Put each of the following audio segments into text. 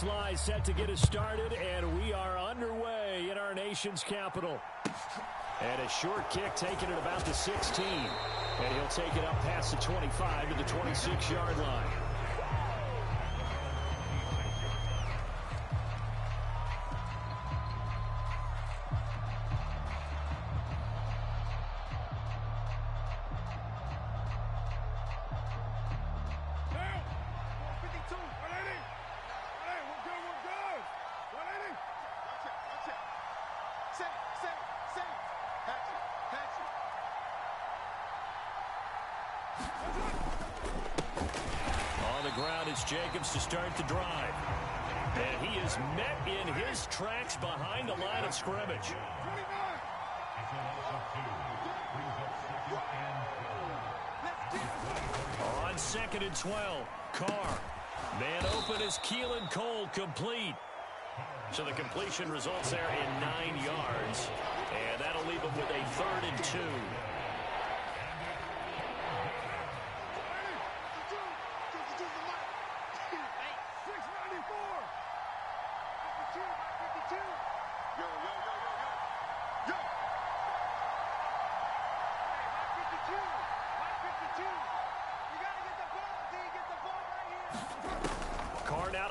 line set to get us started, and we are underway in our nation's capital. And a short kick taken at about the 16. And he'll take it up past the 25 to the 26-yard line. Jacobs to start the drive. And he is met in his tracks behind the line of scrimmage. On 2nd and 12, Carr. Man open is Keelan Cole, complete. So the completion results there in 9 yards. And that'll leave him with a 3rd and 2.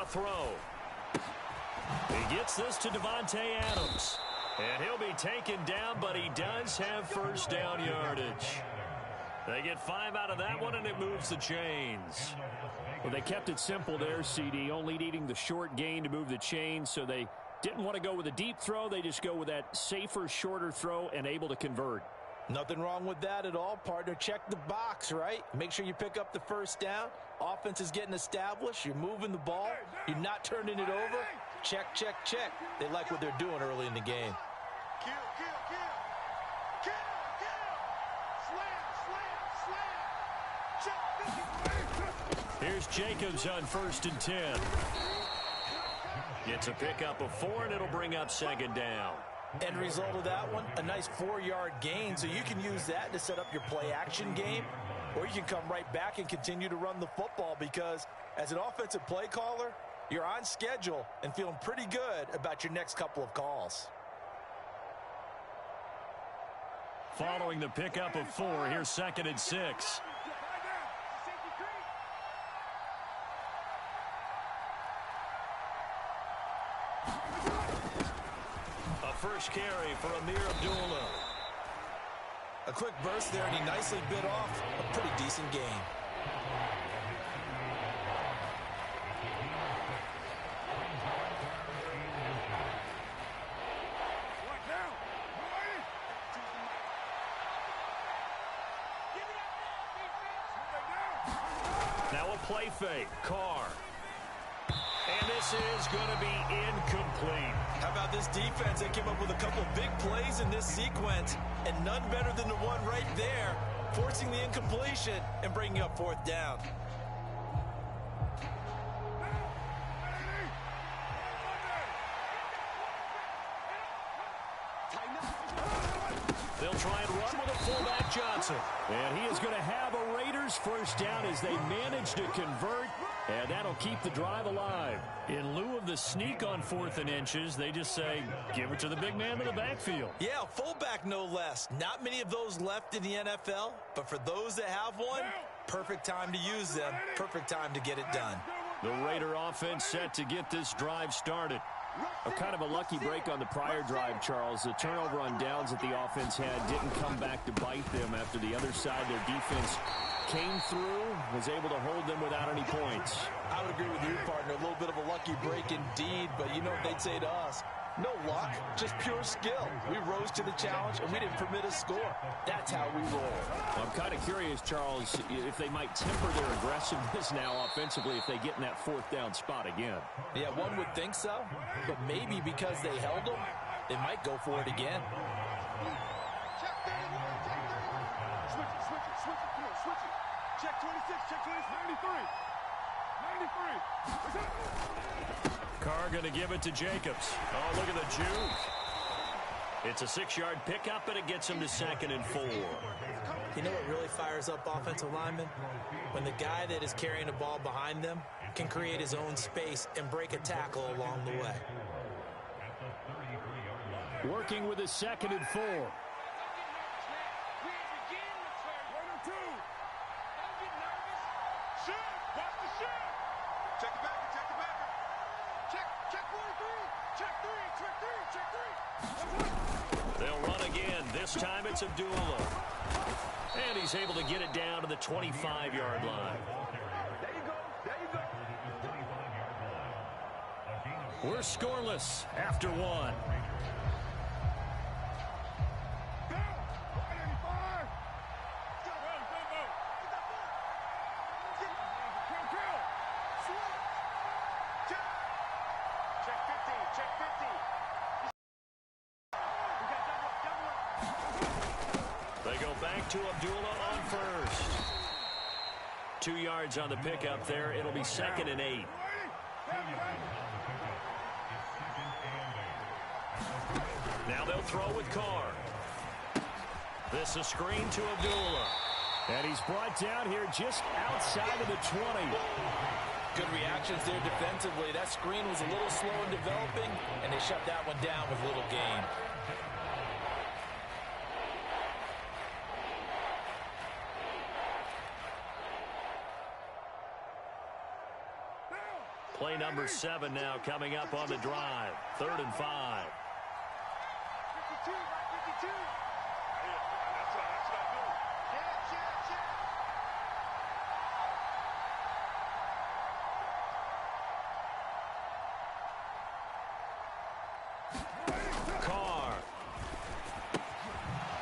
Throw. He gets this to Devontae Adams. And he'll be taken down, but he does have first down yardage. They get 5 out of that one, and it moves the chains. Well, they kept it simple there, CD, only needing the short gain to move the chains, so they didn't want to go with a deep throw. They just go with that safer, shorter throw and able to convert. Nothing wrong with that at all, partner. Check the box, right? Make sure you pick up the first down. Offense is getting established. You're moving the ball. You're not turning it over. Check, check, check. They like what they're doing early in the game. Here's Jacobs on 1st and 10. Gets a pickup of 4, and it'll bring up 2nd down. End result of that one, a nice 4-yard gain, so you can use that to set up your play-action game, or you can come right back and continue to run the football because as an offensive play caller, you're on schedule and feeling pretty good about your next couple of calls. Following the pickup of 4, here's 2nd and 6. First carry for Amir Abdullah. A quick burst there, and he nicely bit off a pretty decent game. Now a play fake. Carr. And this is going to be incomplete. How about this defense? They came up with a couple big plays in this sequence, and none better than the one right there, forcing the incompletion and bringing up 4th down. They'll try and run with a fullback Johnson. And he is going to have a Raiders first down as they manage to convert. And that'll keep the drive alive. In lieu of the sneak on 4th and inches, they just say, give it to the big man in the backfield. Yeah, fullback no less. Not many of those left in the NFL, but for those that have one, perfect time to use them. Perfect time to get it done. The Raider offense set to get this drive started. Kind of a lucky break on the prior drive, Charles. The turnover on downs that the offense had didn't come back to bite them after the other side. Their defense came through, was able to hold them without any points. I would agree with you, partner. A little bit of a lucky break indeed, but you know what they'd say to us? No luck, just pure skill. We rose to the challenge, and we didn't permit a score. That's how we roll. I'm kind of curious, Charles, if they might temper their aggressiveness now offensively if they get in that 4th down spot again. Yeah, one would think so, but maybe because they held them, they might go for it again. Switch it. Check 26, check 93. 93. Carr going to give it to Jacobs. Oh, look at the juke. It's a 6-yard pickup, and it gets him to 2nd and 4. You know what really fires up offensive linemen? When the guy that is carrying the ball behind them can create his own space and break a tackle along the way. Working with a 2nd and 4. Check the backer, check the backer. Check 43. Check 3. They'll run again. This time it's Abdullah. And he's able to get it down to the 25-yard line. There you go. There you go. We're scoreless after 1. They go back to Abdullah on first. 2 yards on the pickup there. It'll be 2nd and 8. Now they'll throw with Carr. This a screen to Abdullah. And he's brought down here just outside of the 20. Good reactions there defensively. That screen was a little slow in developing, and they shut that one down with little gain. Play number 7 now coming up on the drive. 3rd and 5. 52, 52. That's what I do. Carr.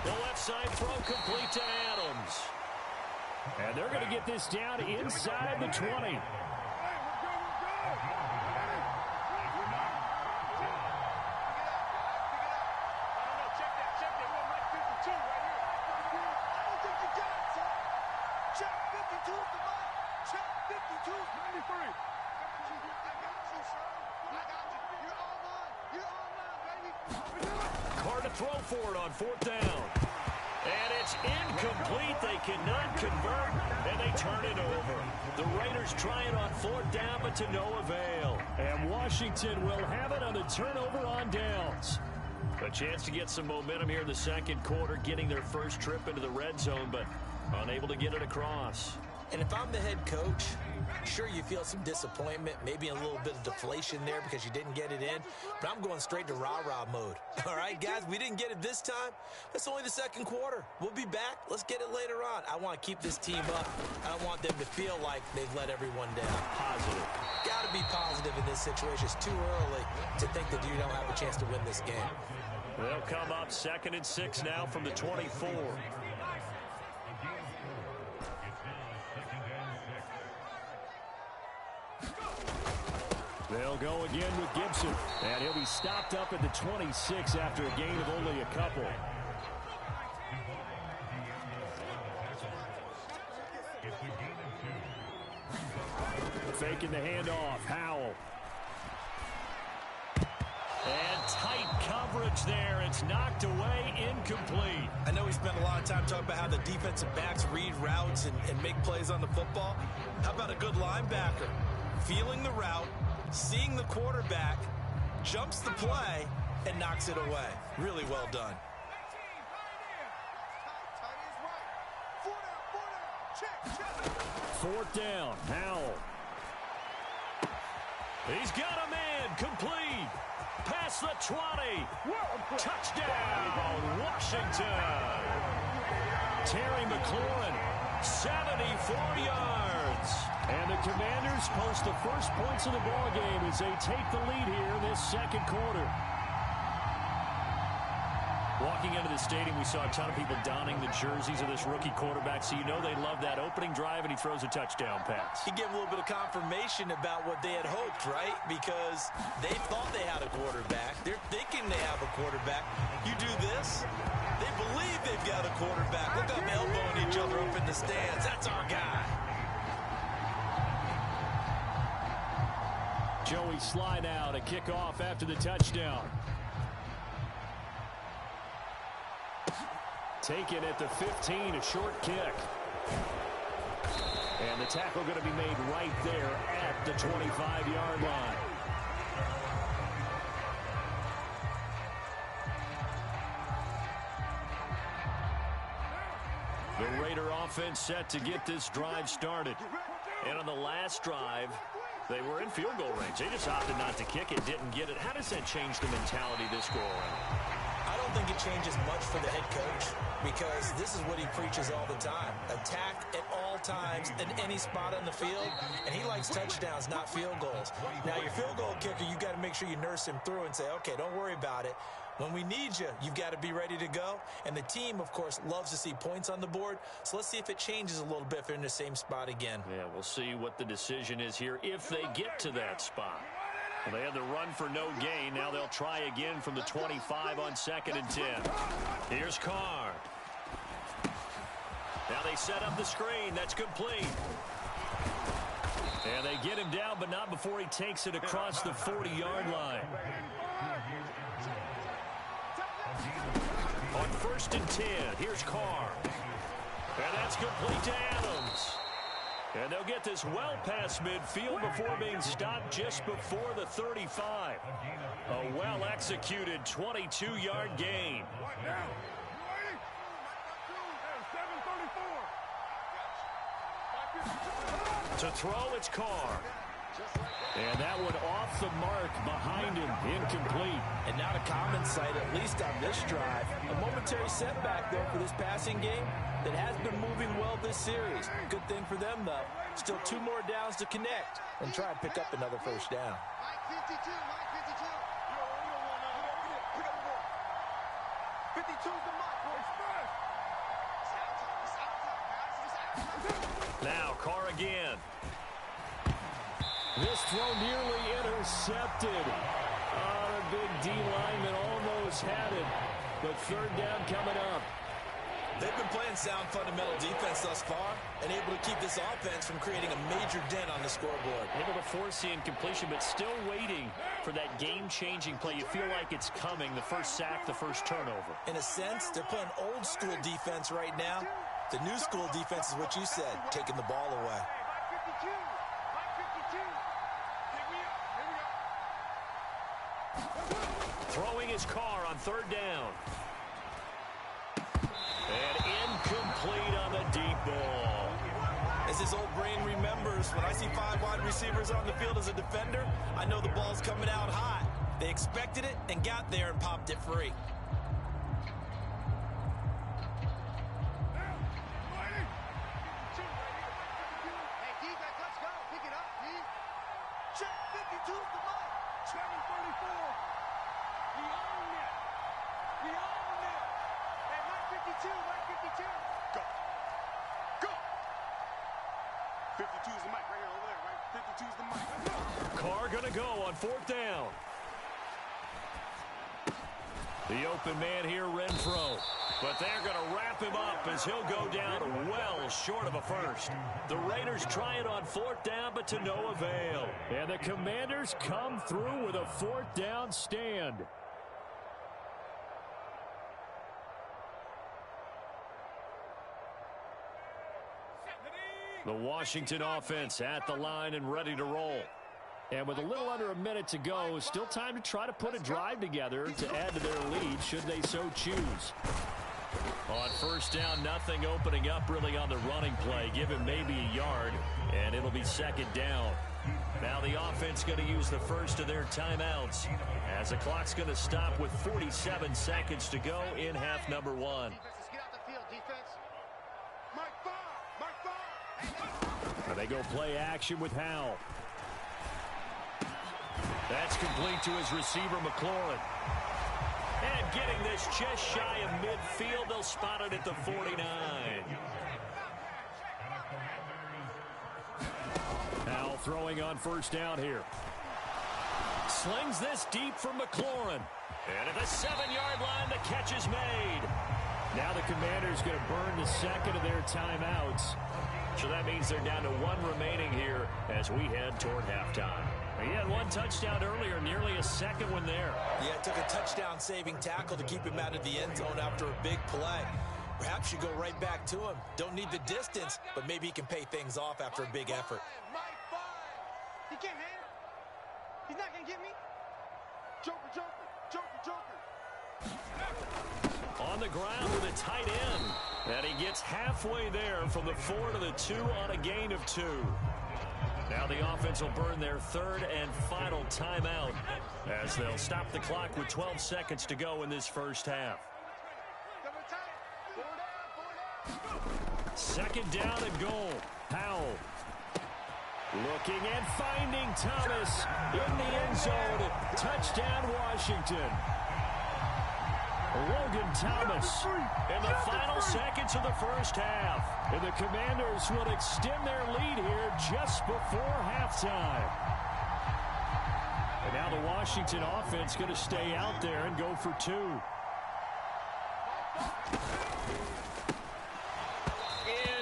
The left side throw complete to Adams. And they're going to get this down inside the 20. Carr to throw for it on 4th down. And it's incomplete. They cannot convert, and they turn it over. The Raiders try it on 4th down, but to no avail. And Washington will have it on the turnover on downs. A chance to get some momentum here in the 2nd quarter, getting their first trip into the red zone, but unable to get it across. And if I'm the head coach, sure, you feel some disappointment, maybe a little bit of deflation there because you didn't get it in, but I'm going straight to rah-rah mode. All right, guys, we didn't get it this time. It's only the 2nd quarter. We'll be back. Let's get it later on. I want to keep this team up. I don't want them to feel like they've let everyone down. Positive. Got to be positive in this situation. It's too early to think that you don't have a chance to win this game. They'll come up 2nd and 6 now from the 24. They'll go again with Gibson. And he'll be stopped up at the 26 after a gain of only a couple. Faking the handoff. Howell. And tight coverage there. It's knocked away, incomplete. I know we spent a lot of time talking about how the defensive backs read routes and make plays on the football. How about a good linebacker? Feeling the route, seeing the quarterback, jumps the play, and knocks it away. Really well done. 4th down. Howell. He's got a man. Complete. Past the 20. Touchdown, Washington. Terry McLaurin, 74 yards. And the Commanders post the first points of the ballgame as they take the lead here in this 2nd quarter. Walking into the stadium, we saw a ton of people donning the jerseys of this rookie quarterback, so you know they love that opening drive, and he throws a touchdown pass. He gave a little bit of confirmation about what they had hoped, right? Because they thought they had a quarterback. They're thinking they have a quarterback. You do this, they believe they've got a quarterback. Look up, elbowing each other up in the stands. That's our guy. Joey Sly now to kick off after the touchdown. Taken at the 15, a short kick. And the tackle going to be made right there at the 25-yard line. The Raider offense set to get this drive started. And on the last drive, they were in field goal range. They just opted not to kick it, didn't get it. How does that change the mentality this go around? I don't think it changes much for the head coach because this is what he preaches all the time. Attack at all times in any spot on the field, and he likes touchdowns, not field goals. Now, your field goal kicker, you got to make sure you nurse him through and say, okay, don't worry about it. When we need you, you've got to be ready to go. And the team, of course, loves to see points on the board. So let's see if it changes a little bit if they're in the same spot again. Yeah, we'll see what the decision is here if they get to that spot. Well, they had the run for no gain. Now they'll try again from the 25 on 2nd and 10. Here's Carr. Now they set up the screen. That's complete. And they get him down, but not before he takes it across the 40-yard line. On 1st and 10, here's Carr. And that's complete to Adams. And they'll get this well past midfield before being stopped just before the 35. A well-executed 22-yard gain. To throw, it's Carr. And that one off the mark behind him, incomplete. And not a common sight, at least on this drive. A momentary setback, though, for this passing game that has been moving well this series. Good thing for them, though. Still 2 more downs to connect and try and pick up another first down. Now Carr again. This throw nearly intercepted. The big D lineman almost had it. But 3rd down coming up. They've been playing sound fundamental defense thus far and able to keep this offense from creating a major dent on the scoreboard. Able to force the incompletion, but still waiting for that game-changing play. You feel like it's coming, the first sack, the first turnover. In a sense, they're playing old-school defense right now. The new school defense is what you said, taking the ball away. Throwing his Carr on 3rd down. And incomplete on the deep ball. As his old brain remembers, when I see 5 wide receivers on the field as a defender, I know the ball's coming out hot. They expected it and got there and popped it free. Carr gonna go on 4th down. The open man here, Renfro. But they're going to wrap him up as he'll go down well short of a first. The Raiders try it on 4th down, but to no avail. And the Commanders come through with a 4th down stand. The Washington offense at the line and ready to roll. And with a little under a minute to go, still time to try to put a drive together to add to their lead should they so choose. On 1st down, nothing opening up really on the running play. Give him maybe a yard, and it'll be 2nd down. Now the offense going to use the first of their timeouts as the clock's going to stop with 47 seconds to go in half number 1. And they go play action with Howell. That's complete to his receiver, McLaurin. And getting this just shy of midfield, they'll spot it at the 49. Howell throwing on 1st down here. Slings this deep for McLaurin. And at the 7-yard line, the catch is made. Now the Commanders going to burn the 2nd of their timeouts. So that means they're down to 1 remaining here as we head toward halftime. He had 1 touchdown earlier, nearly a 2nd one there. Yeah, it took a touchdown-saving tackle to keep him out of the end zone after a big play. Perhaps you go right back to him. Don't need the distance, but maybe he can pay things off after a big effort. He can't hang. He's not going to get me. Joker, Joker, Joker, Joker. On the ground with a tight end. And he gets halfway there from the 4 to the 2 on a gain of 2. Now the offense will burn their third and final timeout as they'll stop the clock with 12 seconds to go in this first half. Second down and goal. Powell looking and finding Thomas in the end zone. Touchdown, Washington. Logan Thomas in the final seconds of the first half. And the Commanders will extend their lead here just before halftime. And now the Washington offense going to stay out there and go for 2.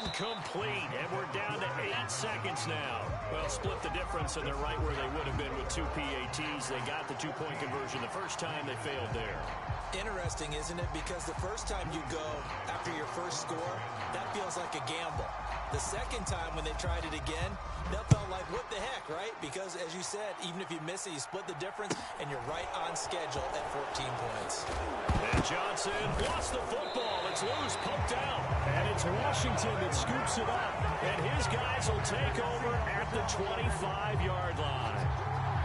Incomplete, and we're down to 8 seconds now. Well, split the difference, and they're right where they would have been with 2 PATs. They got the 2-point conversion the first time. They failed there. Interesting, isn't it? Because the first time you go after your first score, that feels like a gamble. The second time when they tried it again, that felt like, what the heck, right? Because, as you said, even if you miss it, you split the difference, and you're right on schedule at 14 points. And Johnson lost the football. It's loose, poked out. And it's Washington that scoops it up. And his guys will take over at the 25-yard line.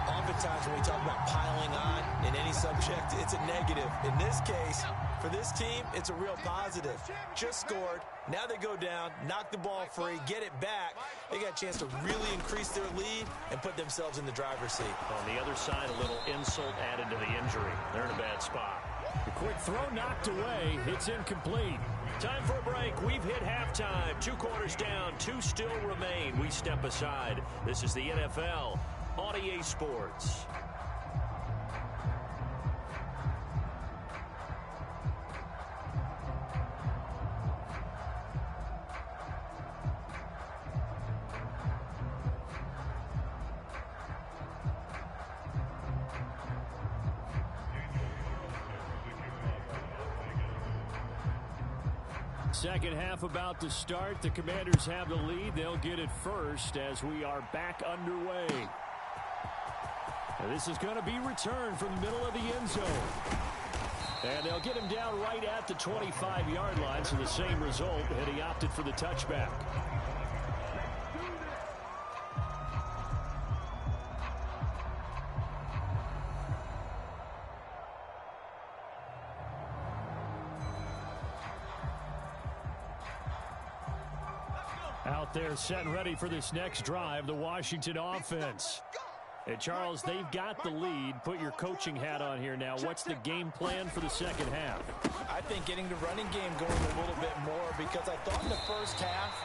Oftentimes when we talk about piling on in any subject, it's a negative. In this case, for this team, it's a real positive. Just scored. Now they go down, knock the ball free, get it back. They got a chance to really increase their lead and put themselves in the driver's seat. On the other side, a little insult added to the injury. They're in a bad spot. The quick throw knocked away. It's incomplete. Time for a break. We've hit halftime. 2 quarters down. 2 still remain. We step aside. This is the NFL on EA Sports. Second half about to start. The Commanders have the lead. They'll get it first as we are back underway. And this is going to be returned from the middle of the end zone. And they'll get him down right at the 25-yard line, so the same result, and he opted for the touchback. Out there set and ready for this next drive, the Washington offense. And Charles, they've got the lead. Put your coaching hat on here now. What's the game plan for the second half? I think getting the running game going a little bit more, because I thought in the first half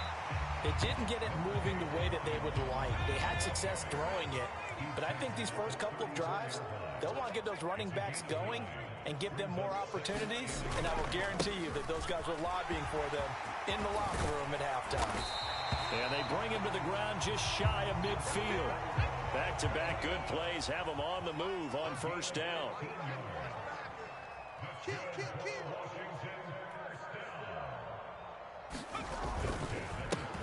they didn't get it moving the way that they would like. They had success throwing it, but I think these first couple of drives, they'll want to get those running backs going and give them more opportunities, and I will guarantee you that those guys were lobbying for them in the locker room at halftime. And they bring him to the ground just shy of midfield. Back-to-back good plays have them on the move on first down.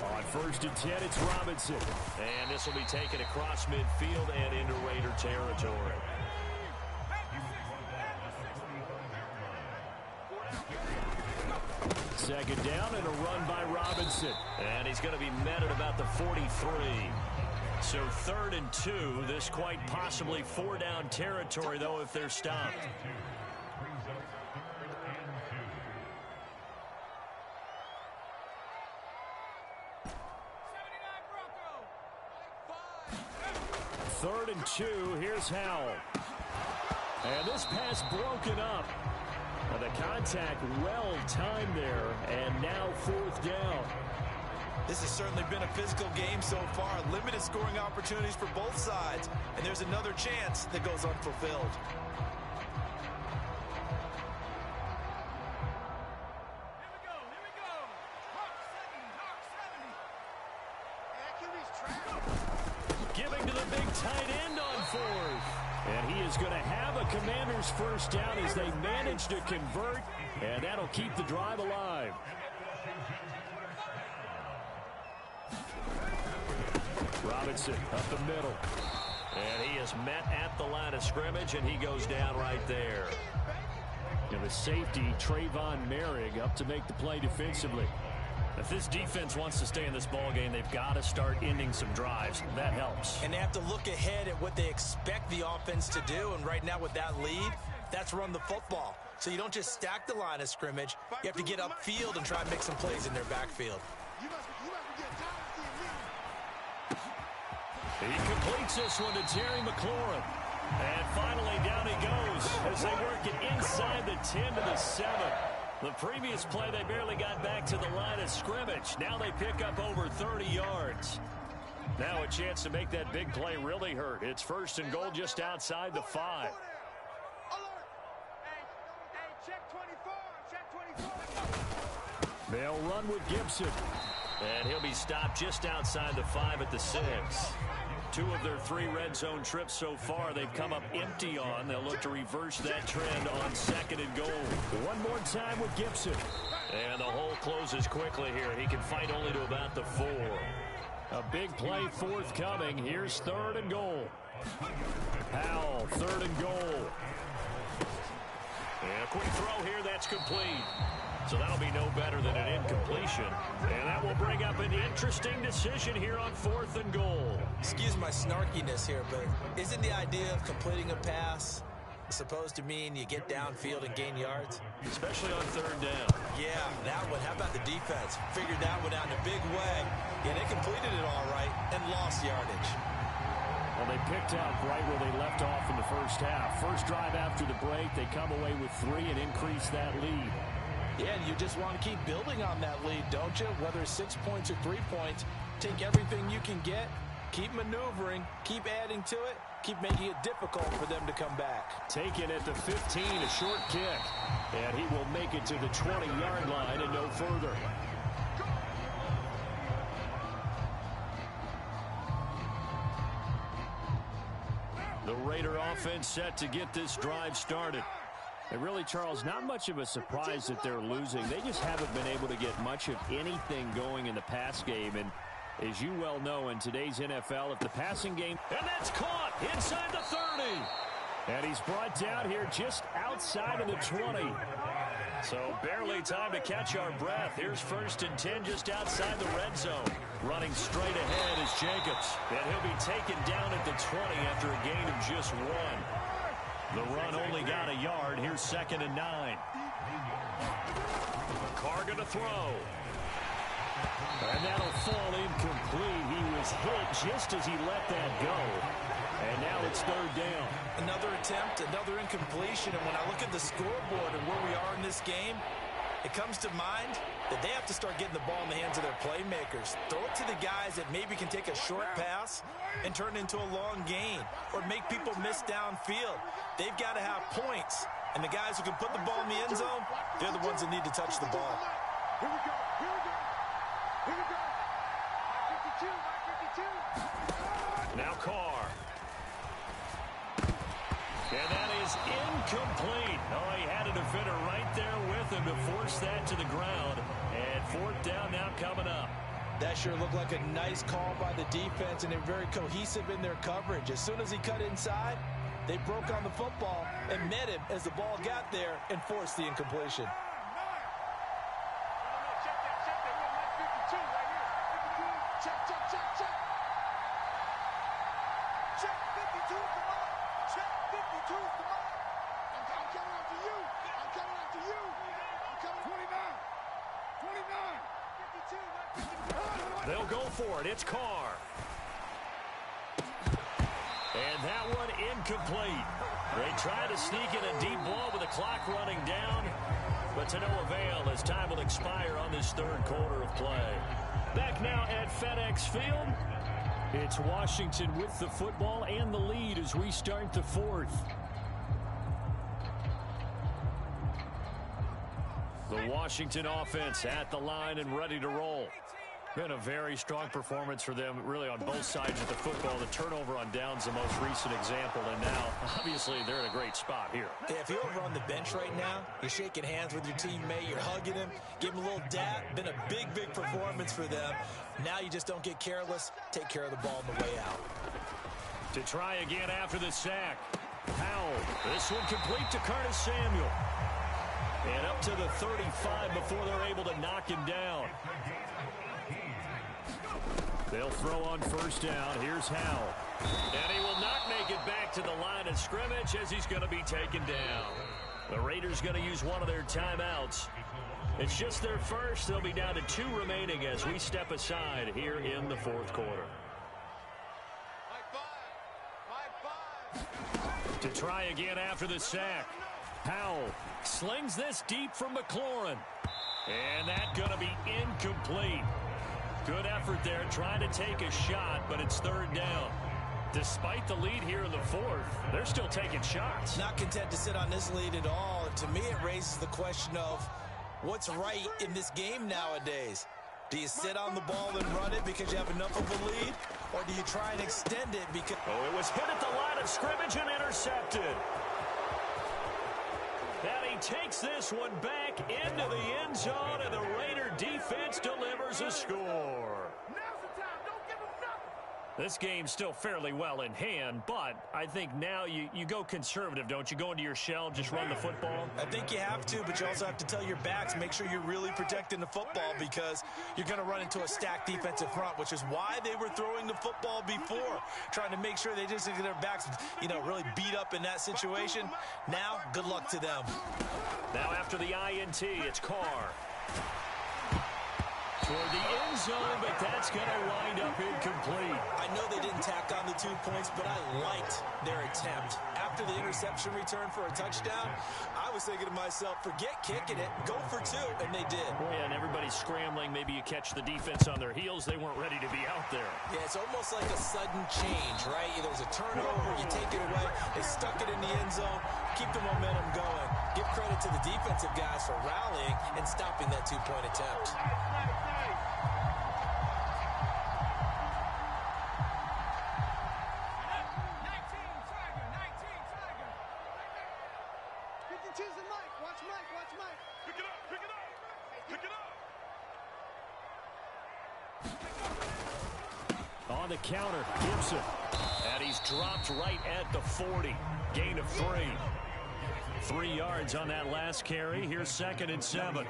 On first and 10, it's Robinson. And this will be taken across midfield and into Raider territory. Second down and a run by Robinson. And he's going to be met at about the 43. So 3rd and 2. This quite possibly 4-down territory, though, if they're stopped. Third and 2. Here's Howell. And this pass broken up. The contact well timed there, and now 4th down. This has certainly been a physical game so far. Limited scoring opportunities for both sides, and there's another chance that goes unfulfilled. Here we go. Hawk 70. Giving to the big tight end on 4th. And he is is going to have a Commanders first down as they manage to convert, and that'll keep the drive alive. Robinson up the middle. And he is met at the line of scrimmage, and he goes down right there. And the safety, Trayvon Merrick, up to make the play defensively. If this defense wants to stay in this ballgame, they've got to start ending some drives. That helps. And they have to look ahead at what they expect the offense to do. And right now with that lead, that's run the football. So you don't just stack the line of scrimmage. You have to get upfield and try and make some plays in their backfield. He completes this one to Terry McLaurin. And finally down he goes as they work it inside the 10 to the 7. The previous play, they barely got back to the line of scrimmage. Now they pick up over 30 yards. Now a chance to make that big play really hurt. It's 1st and goal just outside the 5. They'll run with Gibson. And he'll be stopped just outside the 5 at the 6. 2 of their 3 red zone trips so far they've come up empty on. They'll look to reverse that trend on 2nd and goal. One more time with Gibson. And the hole closes quickly here. He can fight only to about the 4. A big play forthcoming. Here's 3rd and goal. Powell, 3rd and goal. And a quick throw here, that's complete. So that'll be no better than an incompletion. And that will bring up an interesting decision here on 4th and goal. Excuse my snarkiness here, but isn't the idea of completing a pass supposed to mean you get downfield and gain yards? Especially on 3rd down. Yeah, that one. How about the defense? Figured that one out in a big way. Yeah, they completed it all right and lost yardage. Well, they picked up right where they left off in the first half. First drive after the break, they come away with 3 and increase that lead. Yeah, and you just want to keep building on that lead, don't you? Whether it's 6 points or 3 points, take everything you can get, keep maneuvering, keep adding to it, keep making it difficult for them to come back. Taken at the 15, a short kick. And he will make it to the 20-yard line and no further. The Raider offense set to get this drive started. And really, Charles, not much of a surprise that they're losing. They just haven't been able to get much of anything going in the pass game. And as you well know, in today's NFL, if the passing game... And that's caught inside the 30. And he's brought down here just outside of the 20. So barely time to catch our breath. Here's 1st and 10 just outside the red zone. Running straight ahead is Jacobs. And he'll be taken down at the 20 after a gain of just 1. The run only got a yard. Here's 2nd and 9. Carr going to throw. And that'll fall incomplete. He was hit just as he let that go. And now it's 3rd down. Another attempt, another incompletion. And when I look at the scoreboard and where we are in this game, it comes to mind that they have to start getting the ball in the hands of their playmakers. Throw it to the guys that maybe can take a short pass and turn it into a long gain or make people miss downfield. They've got to have points. And the guys who can put the ball in the end zone, they're the ones that need to touch the ball. Here we go. Here we go. Here we go. 52. Now Carr. And that is incomplete. Oh, he had a defender right there with him to force that to the ground. And 4th down now coming up. That sure looked like a nice call by the defense, and they're very cohesive in their coverage. As soon as he cut inside, they broke on the football and met him as the ball got there and forced the incompletion. They'll go for it. It's Carr. And that one incomplete. They try to sneak in a deep ball with the clock running down, but to no avail as time will expire on this 3rd quarter of play. Back now at FedEx Field. It's Washington with the football and the lead as we start the 4th. The Washington offense at the line and ready to roll. Been a very strong performance for them, really, on both sides of the football. The turnover on downs, the most recent example, and now, obviously, they're in a great spot here. Yeah, if you're over on the bench right now, you're shaking hands with your teammate, you're hugging him, give him a little dap. Been a big, big performance for them. Now you just don't get careless. Take care of the ball on the way out. To try again after the sack. Powell. This one complete to Curtis Samuel. And up to the 35 before they're able to knock him down. They'll throw on first down. Here's Howell. And he will not make it back to the line of scrimmage as he's going to be taken down. The Raiders going to use one of their timeouts. It's just their first. They'll be down to 2 remaining as we step aside here in the fourth quarter. To try again after the sack. Howell slings this deep from McLaurin. And that's going to be incomplete. Good effort there, trying to take a shot, but it's third down. Despite the lead here in the fourth, they're still taking shots. Not content to sit on this lead at all. And to me, it raises the question of what's right in this game nowadays. Do you sit on the ball and run it because you have enough of a lead? Or do you try and extend it because... Oh, it was hit at the line of scrimmage and intercepted. And he takes this one back into the end zone, and the Raider defense delivers a score. This game's still fairly well in hand, but I think now you go conservative, don't you? Go into your shell, just run the football? I think you have to, but you also have to tell your backs, make sure you're really protecting the football because you're going to run into a stacked defensive front, which is why they were throwing the football before, trying to make sure they just get their backs, really beat up in that situation. Now, good luck to them. Now after the INT, it's Carr. Toward the end zone, but that's going to wind up incomplete. I know they didn't tack on the 2 points, but I liked their attempt. After the interception return for a touchdown, I was thinking to myself, forget kicking it, go for 2, and they did. Oh, yeah, and everybody's scrambling. Maybe you catch the defense on their heels. They weren't ready to be out there. Yeah, it's almost like a sudden change, right? There's a turnover, you take it away, they stuck it in the end zone, keep the momentum going. Give credit to the defensive guys for rallying and stopping that 2-point attempt. On the counter, Gibson. And he's dropped right at the 40. Gain of 3. 3 yards on that last carry. Here's 2nd and 7.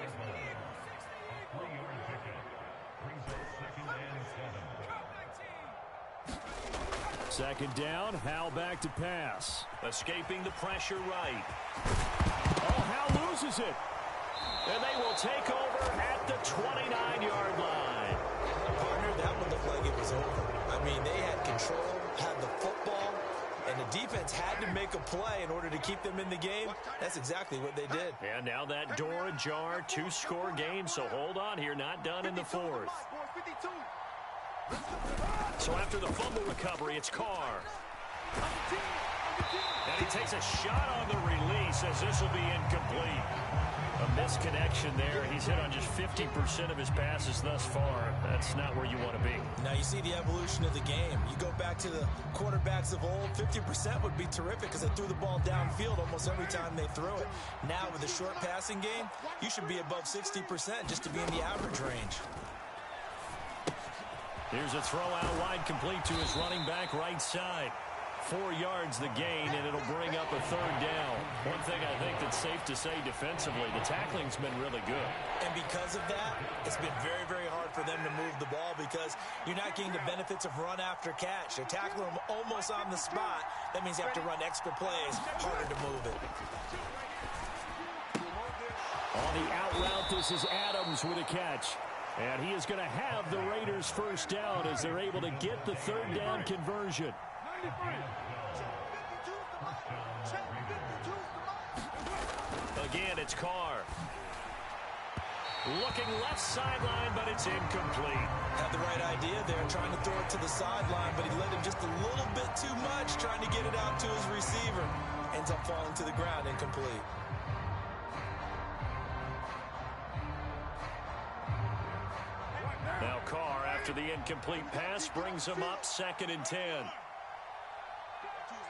Second down, Howell back to pass. Escaping the pressure right. Oh, Howell loses it. And they will take over at the 29-yard line. Partner, that one looked like it was over. I mean, they had control, had the football, and the defense had to make a play in order to keep them in the game. That's exactly what they did. And now that door ajar, 2-score game, so hold on here, not done in the fourth. So after the fumble recovery, it's Carr. And he takes a shot on the release as this will be incomplete. A misconnection there. He's hit on just 50% of his passes thus far. That's not where you want to be. Now you see the evolution of the game. You go back to the quarterbacks of old, 50% would be terrific because they threw the ball downfield almost every time they threw it. Now with the short passing game, you should be above 60% just to be in the average range. Here's a throw out wide complete to his running back right side. 4 yards the gain, and it'll bring up a third down. One thing I think that's safe to say defensively, the tackling's been really good. And because of that, it's been very, very hard for them to move the ball because you're not getting the benefits of run after catch. They're tackling them almost on the spot. That means you have to run extra plays, harder to move it. On the out route, this is Adams with a catch. And he is going to have the Raiders first down as they're able to get the third down conversion. Again, it's Carr. Looking left sideline, but it's incomplete. Had the right idea there, trying to throw it to the sideline, but he let him just a little bit too much, trying to get it out to his receiver. Ends up falling to the ground, incomplete. Now Carr after the incomplete pass brings him up 2nd and 10. 52's the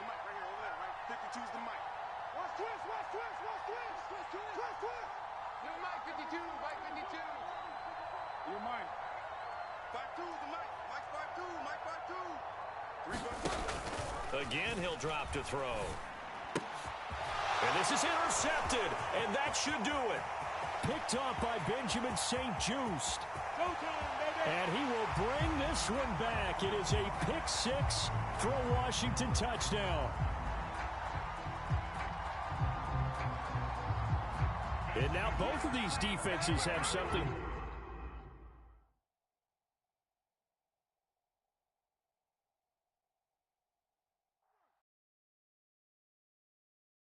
mic right here, over there, right? 52's the mic. Watch twist, watch twist, watch twist. Twist, twist. Your mic 52, mic 52. Your mic. 52's the mic. Mic 52, mic 52. 3 Again, he'll drop to throw. And this is intercepted, and that should do it. Picked off by Benjamin St-Juste. And he will bring this one back. It is a pick-6 for a Washington touchdown. And now both of these defenses have something